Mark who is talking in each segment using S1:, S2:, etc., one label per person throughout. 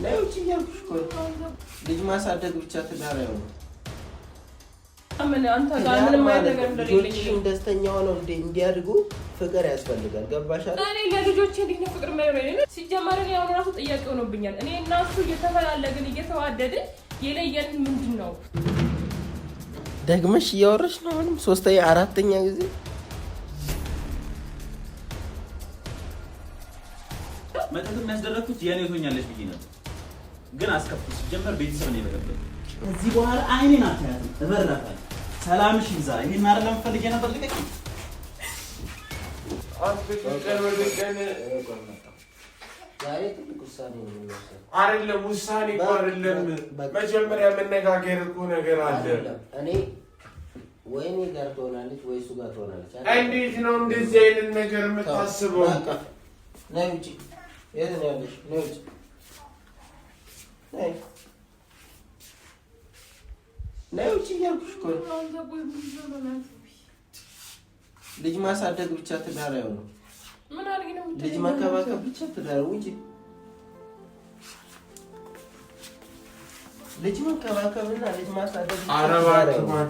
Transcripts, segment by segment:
S1: ለውጭ ያልኩሽ እኮ ልጅ ማሳደግ ብቻ ትዳር አይሆንም።
S2: አመነ አንተ ጋር ምንም ነገር እንደሌለኝ
S1: ደስተኛ ሆነው እንዲያድጉ ፍቅር ያስፈልጋል። ገባሽ አይደል?
S2: እኔ ለልጆቼ እንዴት ነው ፍቅር ማይረኝ? ሲጀመር እኔ አሁን ራሱ ጥያቄ ሆኖብኛል። እኔ እና እሱ እየተፈላለግን እየተዋደድን የለየን ምንድነው?
S1: ደግመሽ እያወራሽ ነው አሁንም ሶስተኛ አራተኛ ጊዜ
S3: መጠጥም ያስደረኩት የኔ ሆኛለሽ ብዬ ነው። ግን አስከፍኩ ሲጀመር ቤተሰብ ነው የበቀበል። እዚህ በኋላ አይኔን አታያትም እበራታለሁ። ሰላምሽ ይብዛ። ይሄን አይደለም ፈልጌ ነበር ልቀቂ።
S4: አይደለም ውሳኔ እኮ አይደለም። መጀመሪያ መነጋገር እኮ ነገር አለ።
S1: እኔ ወይኔ ጋር ትሆናለች ወይ እሱ ጋር ትሆናለች።
S4: እንዴት ነው እንደዚህ አይነት ነገር የምታስበው?
S1: ነይ ውጪ። የት ነው ያለሽ? ነይ ውጪ። ነይ ውጪ እያልኩሽ እኮ ነው። ልጅ ማሳደግ ብቻ ትዳር አይሆንም።
S2: ምን አድርጊ ነው?
S1: ልጅ መከባከብ ብቻ ትዳር ውጪ። ልጅ መከባከብና ልጅ ማሳደግ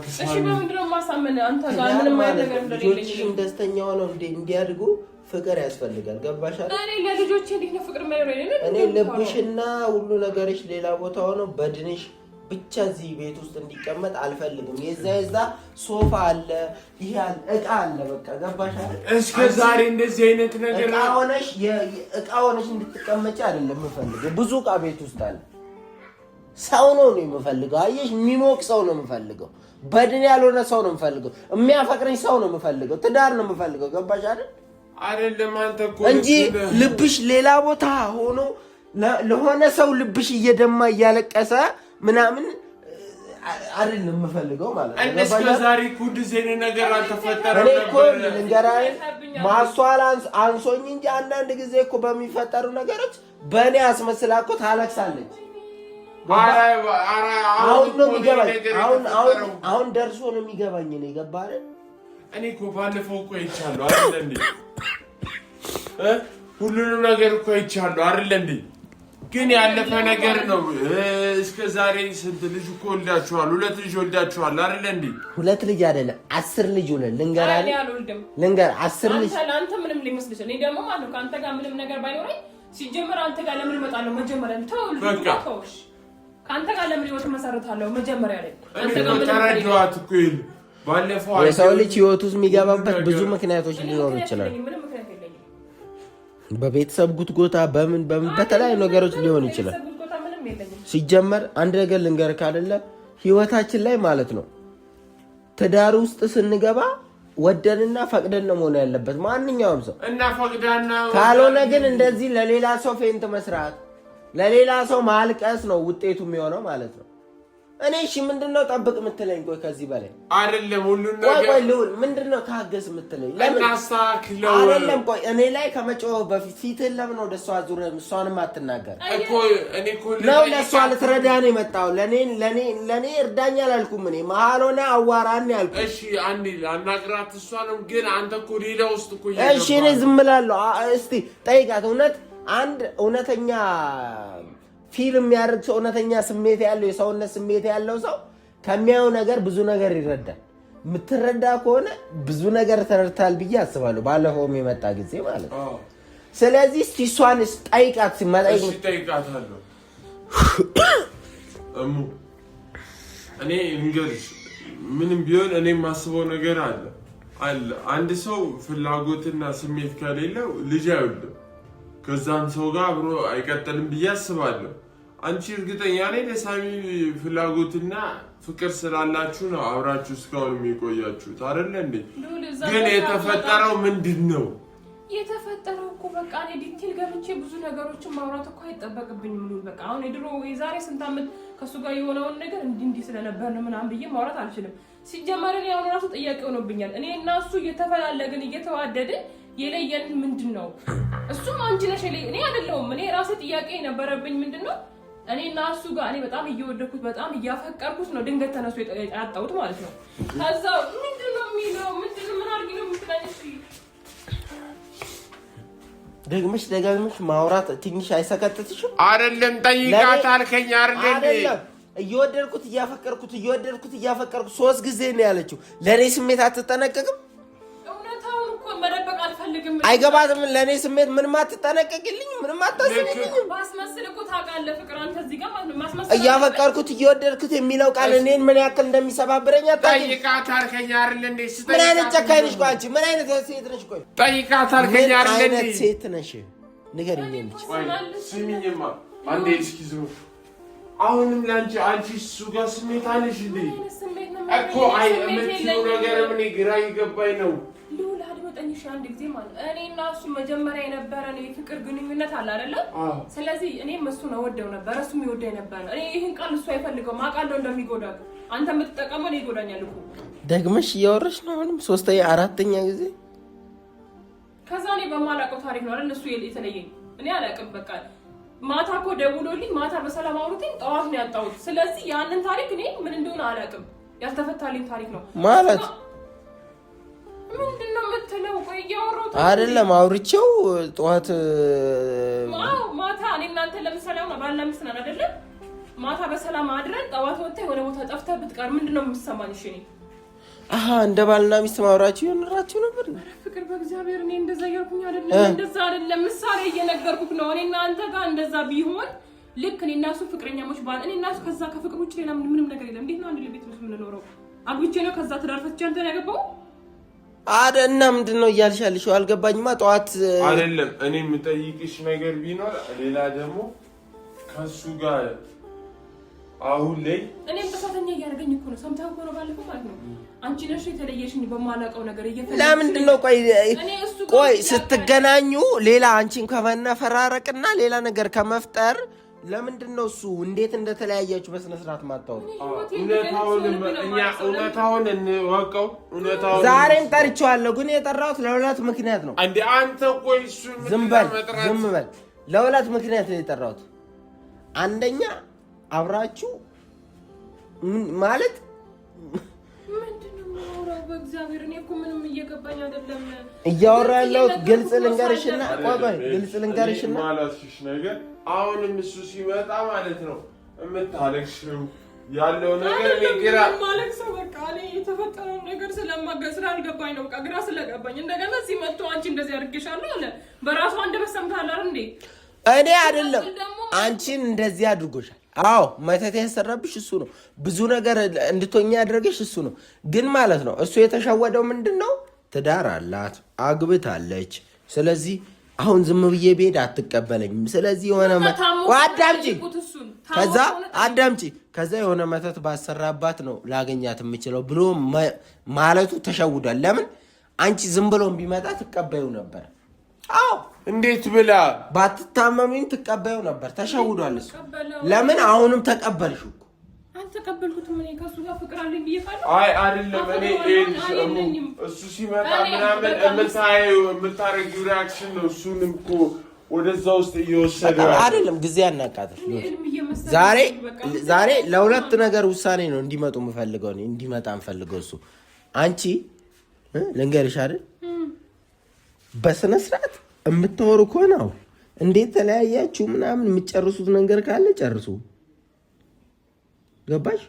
S2: እሺ፣ በምንድን ነው ማሳመን? አንተ ጋር ምንም ነገር እንደሌለኝ
S1: ልጆችሽም ደስተኛ ሆነው እንዲያድጉ ፍቅር ያስፈልጋል። ገባሽ አይደል?
S2: እኔ ለልጆቼ እንዴት ነው ፍቅር ማይረኝ?
S1: እኔ ልብሽና ሁሉ ነገርሽ ሌላ ቦታ ሆኖ በድንሽ ብቻ እዚህ ቤት ውስጥ እንዲቀመጥ አልፈልግም። የዛ ሶፋ አለ፣ ይሄ እቃ አለ። በቃ ገባሽ አይደል?
S4: እስከ ዛሬ እንደዚህ አይነት ነገር
S1: እቃ ሆነሽ እንድትቀመጪ አይደለም የምፈልገው። ብዙ እቃ ቤት ውስጥ አለ። ሰው ነው የምፈልገው። አየሽ፣ የሚሞቅ ሰው ነው የምፈልገው። በድን ያልሆነ ሰው ነው የምፈልገው። የሚያፈቅረኝ ሰው ነው የምፈልገው። ትዳር ነው የምፈልገው። ገባሽ አይደል?
S4: አይደለም አንተ እኮ
S1: እንጂ ልብሽ ሌላ ቦታ ሆኖ ለሆነ ሰው ልብሽ እየደማ እያለቀሰ ምናምን አይደለም የምፈልገው ማለት ነው።
S4: እስከ ዛሬ እኮ እንደዚህ አይነት ነገር አልተፈጠረም
S1: ነበር። እኔ እኮ
S4: ልንገራይ
S1: ማስተዋል አንሶኝ እንጂ አንዳንድ ጊዜ እኮ በሚፈጠሩ ነገሮች በእኔ አስመስላ እኮ ታለቅሳለች። አሁን ነው የሚገባኝ። አሁን ደርሶ ነው የሚገባኝ። ነው የገባህ አይደል?
S4: እኔ እኮ ባለፈው እኮ አይቻለሁ አይደል እንዴ? ሁሉንም ነገር እኮ አይቻለሁ አይደል እንዴ? ግን ያለፈ ነገር ነው። እስከ ዛሬ ስንት ልጅ እኮ ወልዳችኋል? 2 ልጅ ወልዳችኋል አይደል እንዴ?
S1: 2 ልጅ አይደለም 10 ልጅ ወለድ። ልንገር 10 ልጅ
S2: አንተ ምንም ሊመስልሽ። እኔ ደግሞ ማለት ነው ከአንተ ጋር ምንም ነገር ባይኖረኝ ሲጀመር አንተ ጋር ለምን እመጣለሁ? መጀመሪያ ተውልሽ ከአንተ ጋር ለምን ህይወት መሰረታለሁ? መጀመሪያ ላይ አንተ ጋር ምን
S4: ተረዳኋት እኮ ይል ባለፈው
S1: የሰው ልጅ ህይወት ውስጥ የሚገባበት ብዙ ምክንያቶች ሊኖሩ ይችላል። በቤተሰብ ጉትጎታ በምን በተለያዩ ነገሮች ሊሆን ይችላል። ሲጀመር አንድ ነገር ልንገር ካደለ ህይወታችን ላይ ማለት ነው ትዳር ውስጥ ስንገባ ወደንና ፈቅደን ነው መሆን ያለበት ማንኛውም ሰው
S4: እና ፈቅዳና
S1: ካልሆነ ግን እንደዚህ ለሌላ ሰው ፌንት መስራት ለሌላ ሰው ማልቀስ ነው ውጤቱ የሚሆነው ማለት ነው። እኔ እሺ ምንድነው ጠብቅ የምትለኝ? ቆይ ከዚህ በላይ
S4: አይደለም ሁሉን ነገር
S1: ቆይ ልሁን ምንድነው ታገስ የምትለኝ? ለምን
S4: አስተካክለው
S1: አይደለም? ቆይ እኔ ላይ ከመጮህ በፊት ፊትህን ለምን ወደ እሷ ዙረህ እሷንም አትናገር
S4: እኮ? እኔ እኮ
S1: ነው ለእሷ ልትረዳ ነው የመጣው። ለኔ እርዳኛ አላልኩም። እኔ መሀል ሆነ አዋራን ያልኩት።
S4: እሺ አንዴ አናግራት እሷንም። ግን አንተ እኮ ሌላ ውስጥ እኮ
S1: እሺ እኔ ዝም እላለሁ። እስቲ ጠይቃት። አንድ እውነተኛ ፊልም የሚያደርግ ሰው እውነተኛ ስሜት ያለው የሰውነት ስሜት ያለው ሰው ከሚያየው ነገር ብዙ ነገር ይረዳል። የምትረዳ ከሆነ ብዙ ነገር ተረድታል ብዬ አስባለሁ። ባለፈውም የመጣ ጊዜ ማለት ነው። ስለዚህ እስቲ እሷን ጠይቃት። ሲመጣኝ
S4: ጠይቃታለሁ። እኔ እንግዲህ ምንም ቢሆን እኔ የማስበው ነገር አለ። አንድ ሰው ፍላጎትና ስሜት ከሌለው ልጅ አይወልድም። ከዛም ሰው ጋር አብሮ አይቀጥልም ብዬ አስባለሁ። አንቺ እርግጠኛ ነኝ ለሳሚ ፍላጎትና ፍቅር ስላላችሁ ነው አብራችሁ እስካሁን የሚቆያችሁት አይደል እንዴ? ግን የተፈጠረው ምንድነው?
S2: የተፈጠረው እኮ በቃ እኔ ዲቴል ገብቼ ብዙ ነገሮችን ማውራት እኮ አይጠበቅብኝም። ሉል በቃ አሁን የድሮ የዛሬ ስንት ዓመት ከሱ ጋር የሆነውን ነገር እንዲህ ስለነበር ነው ምናምን ብዬ ማውራት አልችልም። ሲጀመር እኔ አሁን ራሱ ጥያቄ ሆኖብኛል። እኔ እና እሱ እየተፈላለግን እየተዋደድን የለየን ምንድነው? እሱም አንቺ ነሽ እኔ አይደለሁም። እኔ ራሴ ጥያቄ ነበረብኝ። ምንድነው እኔ እና እሱ ጋር እኔ በጣም እየወደድኩት በጣም እያፈቀርኩት ነው ድንገት ተነስቶ ያጣሁት ማለት ነው። ከዛ ምንድነው የሚለው ምንድነው ምን አድርጊ ነው የምትለኝ?
S1: ደግመሽ ማውራት ትንሽ አይሰከትትሽም?
S4: አይደለም ጠይቃት አልከኝ
S1: አይደለም እየወደድኩት እያፈቀርኩት 3 ጊዜ ነው ያለችው። ለኔ ስሜት አትጠነቀቅም?
S2: እውነታውን እኮ መደበቅ አልፈልግም።
S1: አይገባትም። ለኔ ስሜት ምንም አትጠነቀቅልኝ፣ ምንም አታስብልኝ።
S2: ማስመስል እኮ ታውቃለህ ፍቅር። አንተ እዚህ ጋር ማስመስል
S1: እያፈቀርኩት እየወደድኩት የሚለው ቃል እኔን ምን ያክል እንደሚሰባብረኝ አታውቂም?
S4: ጠይቃት አልከኝ አይደል እንዴ?
S1: ምን አይነት ጨካኝ ነሽ? አንቺ ምን አይነት ሴት ነሽ? ቆይ
S4: ጠይቃት አልከኝ አይደል እንዴ?
S1: ምን አይነት ሴት ነሽ? ንገሪኝ እንጂ።
S4: ስሚኝማ አንዴ እስኪ ዝም አሁንም ላንቺ አንቺ እሱ ጋር ስሜት አለሽ እንዴ? እኮ አይ የምትይው ነገር ምን ግራ ይገባኝ ነው።
S2: ልውል አድመጠኝሽ አንድ ጊዜ ማለት እኔ እና እሱ መጀመሪያ የነበረን የፍቅር ግንኙነት አለ አይደለ? ስለዚህ እኔም እሱን እወደው ነበር፣ እሱም ይወደኝ ነበር። እኔ ይሄን ቃል እሱ አይፈልገውም፣ አውቃለሁ እንደሚጎዳው። አንተ የምትጠቀመው ነው ይጎዳኛል እኮ። ደግመሽ እያወራሽ ነው አሁንም 3ኛ 4ኛ ጊዜ። ከዛ እኔ በማላውቀው ታሪክ ነው አይደል እሱ የተለየኝ። እኔ አላውቅም በቃ ማታ እኮ ደውሎልኝ ማታ በሰላም አውሩትኝ ጠዋት ነው ያጣሁት። ስለዚህ ያንን ታሪክ እኔ ምን እንደሆነ አላውቅም። ያልተፈታልኝ ታሪክ ነው ማለት ምንድነው የምትለው? ቆይ እያወራሁት አይደለም አውርቼው ጠዋት ማታ እኔ እናንተ ለምሳሌ አሁን ባልና ሚስት ነን አይደለ? ማታ በሰላም አድረን ጠዋት ወጥተህ የሆነ ቦታ ጠፍተህ ብትቀር ምንድነው የሚሰማኝ? እሺ እኔ እንደ ባልና ሚስት ማውራችሁ ይሆንራችሁ ነበር። ፍቅር በእግዚአብሔር እኔ እንደዛ እያልኩኝ አይደለም፣ እንደዛ አይደለም። ምሳሌ እየነገርኩት ነው። እኔ እናንተ ጋር እንደዛ ቢሆን ልክ እኔ እና እሱ ፍቅረኛሞች ባል እኔ እና እሱ ከዛ ከፍቅር ውጭ ሌላ ምንም ነገር የለም። እንዴት ነው አንድ ቤት ውስጥ የምንኖረው? አግብቼ ነው ከዛ ትዳር ፈትቼ አንተን ያገባው እና ምንድነው እያልሻልሽ? አልገባኝማ። ጠዋት
S4: አይደለም እኔ የምጠይቅሽ ነገር ቢኖር ሌላ ደግሞ ከሱ ጋር አሁን ላይ እኔም ተሳተኛ እያደረገኝ እኮ ነው። ሰምተህ እኮ ነው ባለፈው ማለት ነው። አንቺ ነሽ የተለየሽኝ በማላውቀው ነገር እየፈለግሽ። ለምንድን ነው ቆይ ስትገናኙ ሌላ አንቺን ከመነፈራረቅና ሌላ ነገር ከመፍጠር ለምንድን ነው እሱ እንዴት እንደተለያያችሁ በስነ ስርዓት ማጣው? እውነታውን እንወቀው። ዛሬም ጠርቼዋለሁ፣ ግን የጠራሁት ለሁለት ምክንያት ነው። አንዴ አንተ ቆይ እሱ ዝም በል ለሁለት ምክንያት ነው የጠራሁት። አንደኛ አብራችሁ ማለት ምንድነው ማውራው? በእግዚአብሔር እኔ እኮ ምንም እየገባኝ አይደለም። እያወራ ያለሁት ግልጽ ልንገርሽና ግልጽ ልንገርሽና ማለትሽ ነገር አሁንም እሱ ሲመጣ ማለት ነው እምታለቅሽው ያለው ነገር ለግራ ማለት ሰው በቃ እኔ የተፈጠረው ነገር ስለማገስራ አልገባኝ ነው። በቃ ግራ ስለገባኝ እንደገና ሲመጣ አንቺ እንደዚህ አድርገሻለሁ አለ። በራሱ አንደበት ሰምታል አይደል እንዴ? እኔ አይደለም አንቺን እንደዚህ አድርጎሻል። አዎ መተት ያሰራብሽ እሱ ነው። ብዙ ነገር እንድትሆኛ ያደረገሽ እሱ ነው። ግን ማለት ነው እሱ የተሸወደው ምንድነው? ትዳር አላት፣ አግብታለች። ስለዚህ አሁን ዝም ብዬ ብሄድ አትቀበለኝም። ስለዚህ የሆነ ከዛ የሆነ መተት ባሰራባት ነው ላገኛት የምችለው ብሎ ማለቱ ተሸውዷል። ለምን አንቺ ዝም ብሎ ቢመጣ ትቀበዩ ነበር? አዎ እንዴት ብላ ባትታመሚም ትቀበዩ ነበር። ተሸውዷል እሱ። ለምን አሁንም ተቀበልሽ እኮ? አልተቀበልኩትም። እኔ ከሱ ጋር ፍቅር አለኝ ብዬሻለሁ። አይ አይደለም እኔ እሱ ሲመጣ ምናምን የምታረጊው ሪአክሽን ነው። እሱንም እኮ ወደዛ ውስጥ እየወሰደው አይደለም። ጊዜ ያናቃተሽ ዛሬ ለሁለት ነገር ውሳኔ ነው እንዲመጡ የምፈልገው እኔ እንዲመጣ የምፈልገው እሱ። አንቺ ልንገርሽ አይደል በስነ ስርዓት የምታወሩ ከሆነ እንዴት ተለያያችሁ ምናምን የምትጨርሱት ነገር ካለ ጨርሱ። ገባሽ?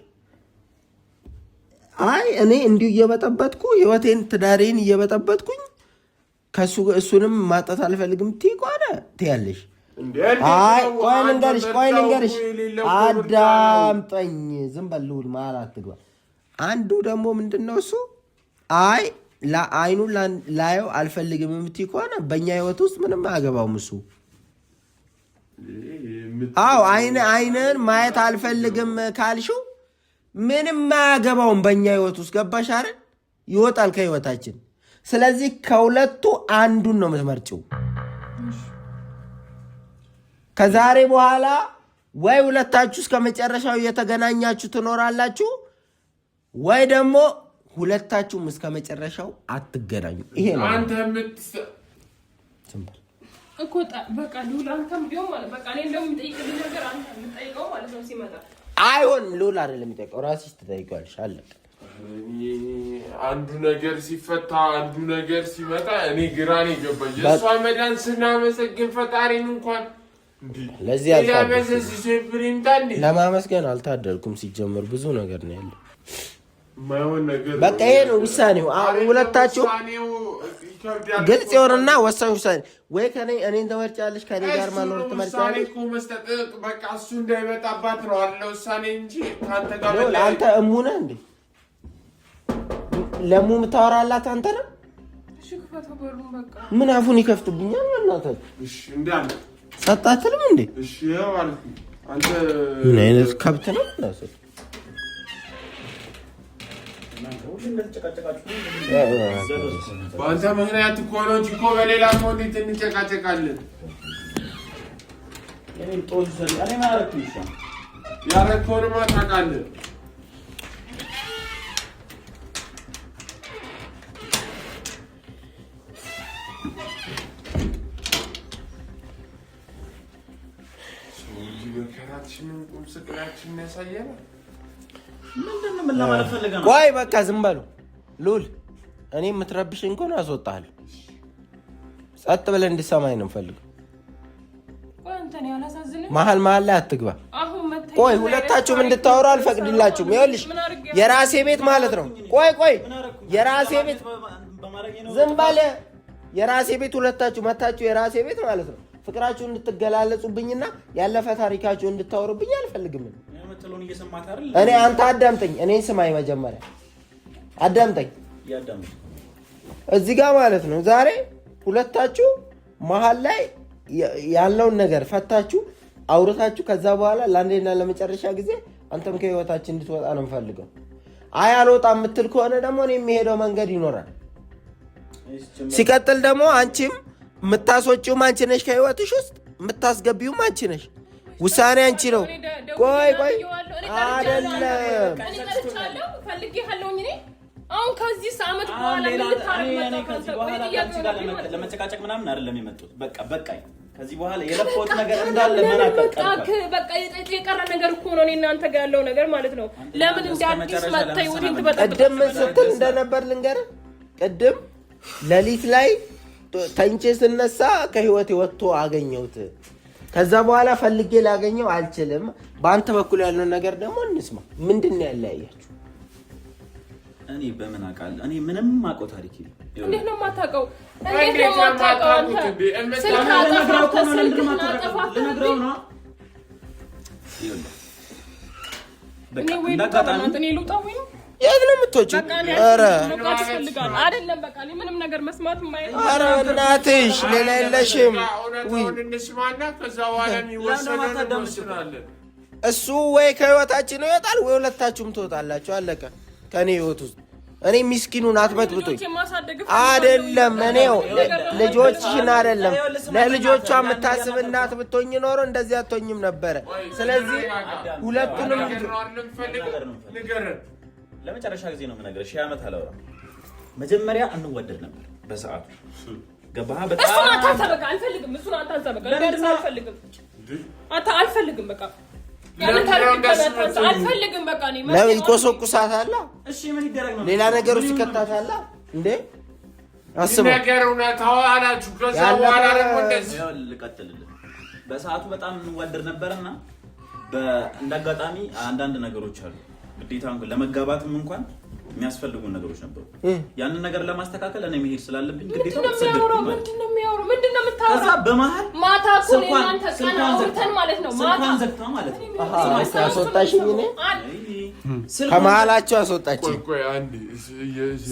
S4: አይ እኔ እንዲሁ እየበጠበጥኩ ህይወቴን ትዳሬን እየበጠበጥኩኝ እሱንም ማጣት አልፈልግም ትይ ከሆነ ትያለሽ። አይ ቆይ ልንገርሽ አዳምጠኝ። ዝም በል ልውል መሀል አትግባ። አንዱ ደግሞ ምንድነው እሱ አይ አይኑን ላየው አልፈልግም የምትይ ከሆነ በእኛ ህይወት ውስጥ ምንም አያገባውም እሱ። አዎ አይንን ማየት አልፈልግም ካልሽው ምንም አያገባውም በእኛ ህይወት ውስጥ። ገባሽ አይደል? ይወጣል ከህይወታችን። ስለዚህ ከሁለቱ አንዱን ነው የምትመርጪው። ከዛሬ በኋላ ወይ ሁለታችሁ እስከ መጨረሻው እየተገናኛችሁ ትኖራላችሁ ወይ ደግሞ ሁለታችሁም እስከ መጨረሻው አትገናኙ። ይሄ ነው አንተ ምትሰምበል እኮ በቃ ሉላ አንተም ቢሆን ማለት በቃ እኔ እንደውም የምጠይቅልኝ ነገር አንተ የምጠይቀው ማለት ነው ሲመጣ አይሆንም። ሉላ አይደለም የሚጠይቀው ራስሽ ትጠይቂዋለሽ። አለቀ። አንዱ ነገር ሲፈታ አንዱ ነገር ሲመጣ እኔ ግራኔ ገባኝ። እሷ መዳን ስናመሰግን ፈጣሪን እንኳን
S1: ለዚህ ለማመስገን አልታደልኩም። ሲጀመር ብዙ ነገር ነው ያለው። በቃ ይሄ ነው ውሳኔው። ሁለታችሁ ግልጽ የሆነና ወሳኝ ውሳኔ ወይ እኔን ትመርጫለሽ ከኔ ጋር ማኖር ትመርጫለሽ።
S4: በቃ እሱ እንዳይመጣባት ነው አለ ውሳኔ እንጂ ከአንተ ጋር
S1: አንተ እሙ ነህ እንዴ? ለሙ የምታወራላት አንተ ነህ? ምን አፉን ይከፍትብኛል? እናታችሁ
S4: እሺ እንዳለ
S1: ሰጣትልም እንዴ?
S4: እሺ ያው አንተ
S1: ምን አይነት ከብት ነው?
S4: በአንተ ምክንያት እኮ ነው እንጂ እኮ በሌላ ሰው እንዴት እንጨቃጨቃለን? ያረከውንማ ታውቃለህ።
S1: ቆይ በቃ ዝም በሉ። ሉል እኔ የምትረብሽኝ ከሆነ አስወጣለሁ። ጸጥ ብለህ እንድሰማኝ ነው የምፈልገው። መሀል ላይ አትግባ። ቆይ ሁለታችሁም እንድታወሩ አልፈቅድላችሁም። ይኸውልሽ የራሴ ቤት ማለት ነው። ቆይ የራሴ ቤት ዝም በል። የራሴ ቤት ሁለታችሁ መታችሁ የራሴ ቤት ማለት ነው። ፍቅራችሁን እንድትገላለጹብኝና ያለፈ ታሪካችሁን እንድታወሩብኝ አልፈልግም። እኔ አንተ አዳምጠኝ። እኔን ስማኝ፣ መጀመሪያ አዳምጠኝ። እዚህ ጋር ማለት ነው ዛሬ ሁለታችሁ መሀል ላይ ያለውን ነገር ፈታችሁ አውርታችሁ ከዛ በኋላ ለአንዴና ለመጨረሻ ጊዜ አንተም ከህይወታችን እንድትወጣ ነው የምፈልገው። አይ አልወጣም የምትል ከሆነ ደግሞ እኔ የሚሄደው መንገድ ይኖራል። ሲቀጥል ደግሞ አንቺም የምታስወጪውም አንቺ ነሽ፣ ከህይወትሽ ውስጥ የምታስገቢውም አንቺ ነሽ። ውሳኔ አንቺ ነው። ቆይ አይደለም
S2: አሁን ከዚህ ዓመት በኋላ
S3: ለመጨቃጨቅ ምናምን አይደለም የመጡት። በቃ ከዚህ በኋላ የለፈውት ነገር እንዳለ
S2: በቃ የቀረ ነገር እኮ ነው። እኔ እናንተ ጋር ያለው ነገር ማለት ነው። ለምን እንዳዲስ መጣይ ወዲን ትበጣጣ
S1: ቅድም ስትል እንደነበር ልንገርህ። ቅድም ሌሊት ላይ ተንቼ ስነሳ ከህይወቴ ወጥቶ አገኘሁት። ከዛ በኋላ ፈልጌ ላገኘው አልችልም። በአንተ በኩል ያለው ነገር ደግሞ እንስማ። ምንድን ነው ያለያያችሁ?
S3: እኔ በምን አውቃለሁ? እኔ ምንም አውቀው ታሪክ የለም።
S2: እንዴት ነው የማታውቀው? እንዴት ነው የማታውቀው? አንተ ስልክ ልነግረው ነው።
S1: የት ነው የምትወጪው? ኧረ
S2: አይደለም በቃ እኔ ምንም ነገር መስማት የማይል
S1: ኧረ እናትሽ ሌላ የለሽም። እሱ ወይ ከህይወታችን ይወጣል ወይ ሁለታችሁም ትወጣላችሁ። አለቀ። ከኔ ህይወት ውስጥ እኔ ሚስኪኑን አትበጥብጡኝ። አይደለም እኔው ልጆችሽን አይደለም ለልጆቿ የምታስብ እናት ብትሆኝ ኖሮ እንደዚህ አትሆኝም ነበረ። ስለዚህ ሁለቱንም
S3: ለመጨረሻ ጊዜ ነው የምነግርህ። 1000 ዓመት አላወራም። መጀመሪያ እንወደድ ነበር በሰዓቱ። ገባህ? በጣም
S2: እሱን አታንሳበቃ። አልፈልግም። እሱን አታንሳበቃ። ለምን አልፈልግም? አልፈልግም በቃ አልፈልግም በቃ እኔ
S1: ለምን ይቆሰቁሳታል?
S3: እሺ ምን ይደረግ ነው?
S1: ሌላ ነገር ውስጥ ይከታታል እንዴ? አስበው
S4: ነገር ነው ታዋላችሁ። ከዛ በኋላ ደግሞ እንደዚህ
S3: ልቀጥልልህ። በሰዓቱ በጣም እንወደድ ነበርና እንዳጋጣሚ አንዳንድ ነገሮች አሉ። ግዴታ ለመጋባትም እንኳን የሚያስፈልጉ ነገሮች ነበሩ። ያንን ነገር ለማስተካከል እኔ መሄድ ስላለብኝ ግዴታ ተሰደድኩ።
S2: ምንድነው የምታወራው?
S3: ከዛ በመሃል
S2: ማታ እኮ እናንተ ቀናውተን ማለት ነው። ማታ
S3: ዘግታ ማለት ነው።
S1: አስወጣሽኝ። እኔ ከመሀላቸው አስወጣችኝ።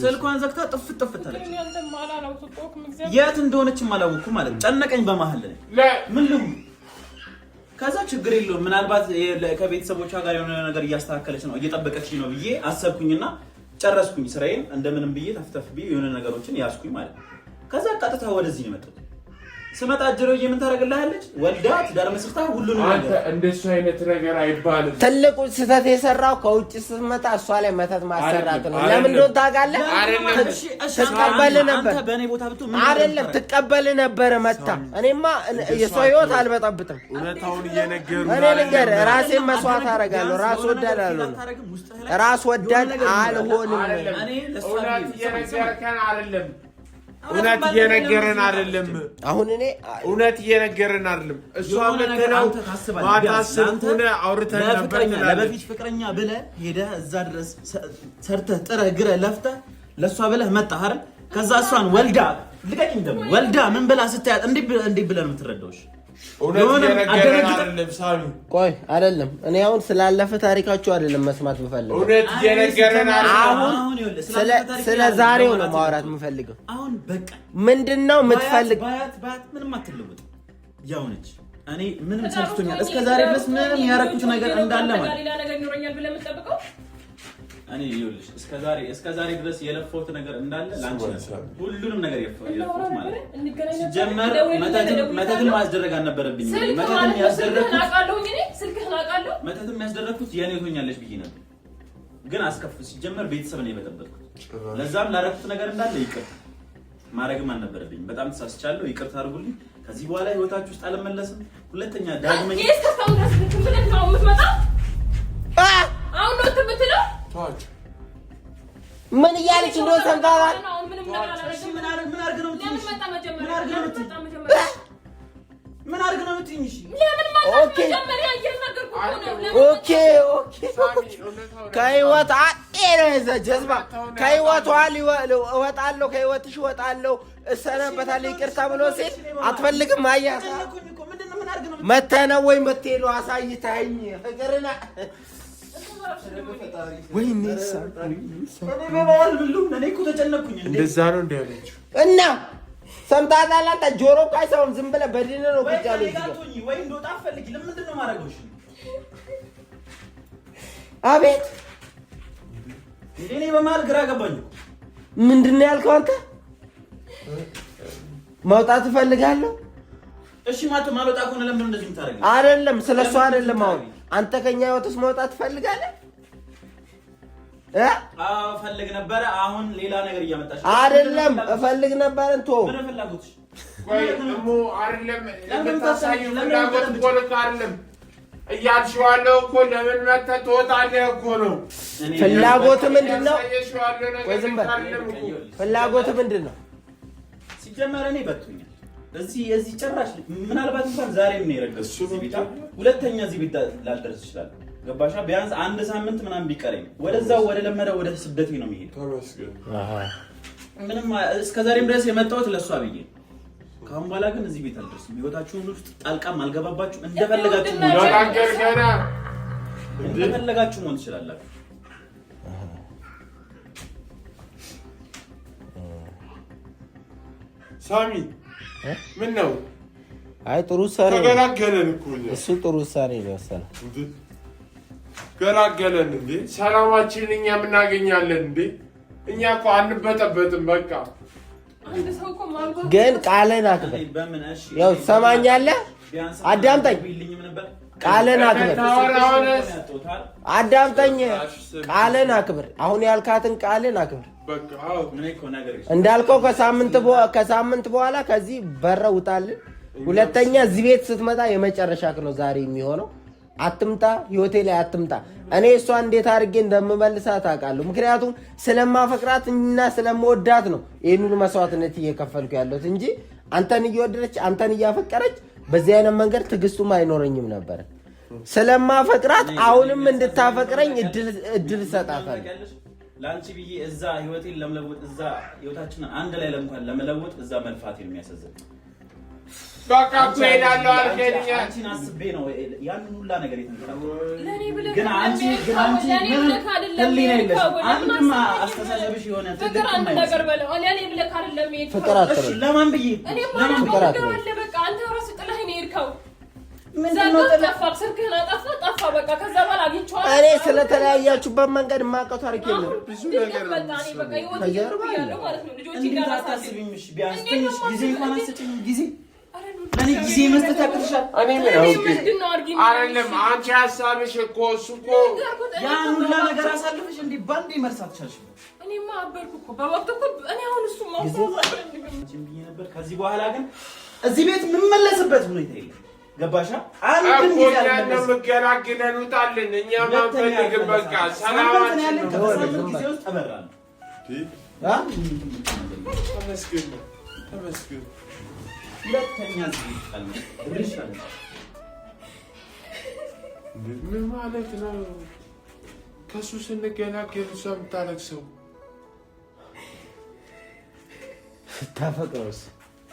S3: ስልኳን ዘግታ ጥፍት አለች። የት እንደሆነችም አላወኩም ማለት ጨነቀኝ። በመሃል ምን ልሁን? ከዛ ችግር የለውም ምናልባት ከቤተሰቦቿ ጋር የሆነ ነገር እያስተካከለች ነው እየጠበቀች ነው ብዬ አሰብኩኝና ጨረስኩኝ ስራዬን እንደምንም ብዬ ተፍተፍ ብዬ የሆነ ነገሮችን ያስኩኝ ማለት ነው። ከዛ ቀጥታ ወደዚህ ነው የመጣሁት። ስመጣ ጀሮዬ ምን ታደርግልሃለች? ወልዳት ዳር መስርታ ሁሉንም
S4: አንተ እንደሱ አይነት ነገር አይባልም።
S1: ትልቁ ስህተት የሰራው ከውጭ ስትመጣ እሷ ላይ መተት ማሰራት ነው። ለምን እንደሆነ ታውቃለህ? ትቀበል ነበር።
S3: አንተ በእኔ ቦታ ብትሆን
S1: አይደለም ትቀበል ነበር መታ። እኔማ የሷ ህይወት አልበጠብጥም።
S4: እውነታውን እየነገሩ
S1: እኔ ልንገርህ፣ ራሴን መስዋዕት አደርጋለሁ። ራስ ወዳድ አልሆንም። ራስ ወዳድ አልሆንም።
S4: እውነት እየነገርከን አይደለም። እውነት እየነገረን አይደለም።
S1: አሁን እኔ
S4: እውነት እየነገረን አይደለም። እሷ መተናው ማታስቡነ አውርተን ነበር።
S3: ለበፊት ፍቅረኛ ብለህ ሄደህ እዛ ድረስ ሰርተህ ጥረህ ግረህ ለፍተህ ለሷ ብለህ መጣህ አይደል? ከዛ እሷን ወልዳ ልቀቂኝ ደግሞ ወልዳ ምን ብላ ስታያት እንዴ ብለህ ነው የምትረዳው? እሺ
S4: እውነት እየነገረን አይደለም ሳሚ።
S1: ቆይ አይደለም እኔ አሁን ስላለፈ ታሪካችሁ አይደለም መስማት የምፈልገው።
S4: እውነት እየነገረን
S1: አሁን ስለ ዛሬው ነው ማውራት የምፈልገው።
S3: አሁን በቃ
S1: ምንድነው የምትፈልግ?
S3: ባያት ምንም አትለውጥ ያው ነች። እኔ ምንም ሰልችቶኛል። እስከ ዛሬ ድረስ ምንም ያረኩት ነገር እንዳለ ማለት
S2: ሌላ ነገር ይኖረኛል ብለህ የምትጠብቀው
S3: እኔ ይኸውልሽ እስከ ዛሬ ድረስ የለፈውት ነገር እንዳለ ላንቺ ሁሉንም ነገር የለፈውት ማለት ነው። ጀመር መተትን ማስደረግ አልነበረብኝም። መተትን ያስደረግኩት የኔ ሆኛለሽ ብዬ ነበር፣ ግን አስከፍኩ። ሲጀመር ቤተሰብ ነው የበጠበጥኩት። ለዛም ላረኩት ነገር እንዳለ ይቅር ማድረግም አልነበረብኝም። በጣም ተሳስቻለሁ። ይቅርታ አድርጉልኝ። ከዚህ በኋላ ህይወታችሁ ውስጥ አልመለስም። ሁለተኛ ዳግመኛ
S2: አሁን ነው ትምትለው
S1: ምን እያለች እንደሆነ ሰምተሃል?
S3: ምን አድርግ ነው የምትይኝ?
S1: ከህይወት ጀዝባ ከህይወቷ እወጣለሁ፣ ከህይወትሽ እወጣለሁ፣ እሰናበታለሁ ይቅርታ ብሎ ሲል አትፈልግም? አያ መተህ ነው ወይ የምትሄደው? አሳይተኸኝ ፍቅርና
S4: እንደዛ ነው እንደ ያለችው
S1: እና ሰምተሃል? አንተ ጆሮ እኮ አይሰማም። ዝም ብለህ በድን ነው ቁጭ ያለች። አቤት
S3: እኔ በመሀል ግራ ገባኝ።
S1: ምንድን ነው ያልከው አንተ? መውጣት እፈልጋለሁ።
S3: እሺ ማልወጣ ከሆነ ለምን እንደዚህ የምታደርገው?
S1: አይደለም ስለሷ አይደለም። አሁን አንተ ከኛ ህይወትስ መውጣት ትፈልጋለህ?
S3: አዎ ፈልግ ነበር። አሁን ሌላ ነገር እያመጣሽ
S1: አይደለም። እፈልግ ነበር እንቶ
S3: ምን ፈላጎትሽ?
S4: ቆይ እሞ አይደለም ለምታሳዩ ፍላጎት እኮ ልክ አይደለም እያልሽው ያለው እኮ ለምን መተህ ትወጣለህ እኮ ነው።
S1: ፍላጎት ምንድን ነው? ፍላጎት ምንድን ነው?
S3: ሲጀመር እኔ በቅቶኛል። እዚህ ጭራሽ ምናልባት እንኳን ዛሬ ምን የረገዝኩት እዚህ ቤት ሁለተኛ እዚህ ቤት ላልደርስ ይችላል። ገባሻ? ቢያንስ አንድ ሳምንት ምናምን ቢቀረኝ ወደዛው ወደ ለመደው ወደ ስደቴ ነው የሚሄድ።
S4: ተመስገን።
S3: ምንም እስከዛሬም ድረስ የመጣሁት ለሷ ብዬ። ካሁን በኋላ ግን እዚህ ቤት አልደርስም። ህይወታችሁን ውስጥ ጣልቃም አልገባባችሁ። እንደፈለጋችሁ መሆን ትችላላችሁ።
S4: ሳሚ ምን ነው?
S1: አይ ጥሩ ውሳኔ
S4: ተገላገለን እኮ
S1: እሱ ጥሩ ውሳኔ ነው የወሰነው።
S4: ገላገለን እንዴ? ሰላማችንን እኛ እናገኛለን እንዴ? እኛ እኮ አንበጠበጥም። በቃ
S1: ግን ቃልን አክብር። ያው ትሰማኛለህ? አዳምጠኝ። ቃልን አክብር። አዳምጠኝ። ቃልን አክብር። አሁን ያልካትን ቃልን አክብር። እንዳልከው ከሳምንት በኋላ ከዚህ በረ ውጣልን። ሁለተኛ እዚህ ቤት ስትመጣ የመጨረሻ ነው ዛሬ የሚሆነው። አትምጣ፣ ህይወቴ ላይ አትምጣ። እኔ እሷ እንዴት አድርጌ እንደምመልሳት አውቃለሁ። ምክንያቱም ስለማፈቅራት እና ስለምወዳት ነው ይህን ሁሉ መስዋዕትነት እየከፈልኩ ያለሁት እንጂ አንተን እየወደደች አንተን እያፈቀረች በዚህ አይነት መንገድ ትዕግስቱም አይኖረኝም ነበር። ስለማፈቅራት አሁንም እንድታፈቅረኝ እድል ሰጣታለሁ።
S3: ላንቺ ብዬ እዛ ህይወቴን ለመለወጥ እዛ ህይወታችንን አንድ ላይ ለምኳን ለመለወጥ እዛ መልፋቴ ነው የሚያሳዝን።
S4: በቃ እሄዳለሁ አልከኝ።
S3: አንቺን አስቤ ነው ያን ሁላ ነገር የተንከራተተው።
S2: ግን አንቺ
S3: ህሊና የለሽ። አንድም አስተሳሰብሽ የሆነ
S2: ፍቅር አንድ ነገር በለው። ለኔ ብለህ አይደለም ይሄ
S1: ፍቅር አትበል።
S3: እሺ ለማን ብዬ
S2: ፍቅር አትበል። በቃ አንተ ራስህ ጥለኸኝ ነው የሄድከው።
S3: ምንድነው
S2: ጠፋ? ስልክህን ጠፋ። በቃ ከዛ በኋላ አግኝቼዋለሁ።
S1: እኔ ስለተለያያችሁበት መንገድ የማውቀው ታሪክ የለም።
S4: ብዙ ነገር ነው።
S2: በቃ ይወጥ ያለው ማለት ነው። ልጆች ጋር
S3: አታስቢም። እሺ ቢያንስ ትንሽ ጊዜ እንኳን አትሰጪኝም? ጊዜ እኔ ጊዜ መስጠት ያቅትሻል።
S4: እኔ ምን አውቄ
S2: አይደለም
S4: አንቺ ሀሳብሽ እኮ እሱ እኮ
S3: ያን ሁላ ነገር አሳልፈሽ እንዴ ባንዴ መርሳት ቻልሽ?
S2: እኔማ አበርኩ እኮ በወቅቱ እኮ እኔ አሁን እሱ
S3: ነበር። ከዚህ በኋላ ግን እዚህ ቤት የምመለስበት ሁኔታ የለም። ገባሻ? አንድም ጊዜ
S4: አልመለስም። መገላግለን ውጣልን። እኛ ማንፈልግም በቃ ሰላማችን ነው።
S3: ከሳምንት ጊዜ ውስጥ ተበራል።
S4: ተመስገን
S3: ሁለተኛ ዝም
S4: ምን ማለት ነው? ከሱ ስንገላገል እሷ የምታለቅሰው
S1: ታፈቅረውስ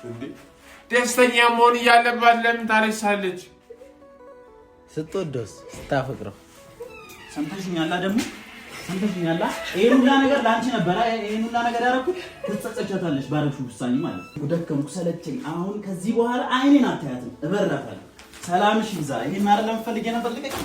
S4: እንዴ? ደስተኛ መሆን እያለባት ለምን ታለቅሳለች?
S1: ስትወደውስ ስታፈቅረው
S3: ሰምተሽኛላ? ደግሞ ሰምተሽኛላ? ይሄን ሁላ ነገር ላንቺ ነበር። ይሄን ሁላ ነገር ያደረኩት ትጸጸቻታለሽ ባረግሽው ውሳኔ ማለት ነው። ደከምኩ፣ ሰለቸኝ። አሁን ከዚህ በኋላ አይኔን አታያትም፣ እበራታለሁ። ሰላምሽ ይብዛ። ይሄን አይደለም ፈልጌ ነበር። ልቀቂ።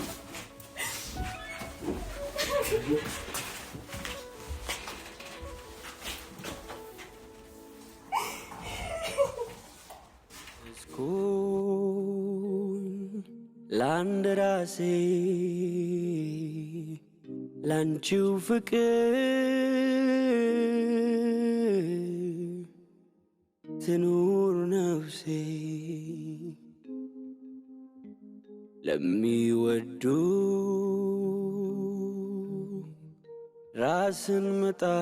S5: ለአንድ ራሴ ላንቺው ፍቅር ትኑር ነፍሴ ለሚወዱ ራስን መጣል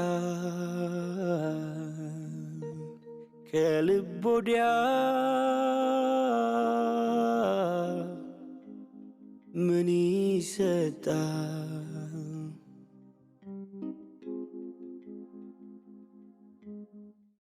S5: ከልብ ወዲያ ምን ይሰጣል?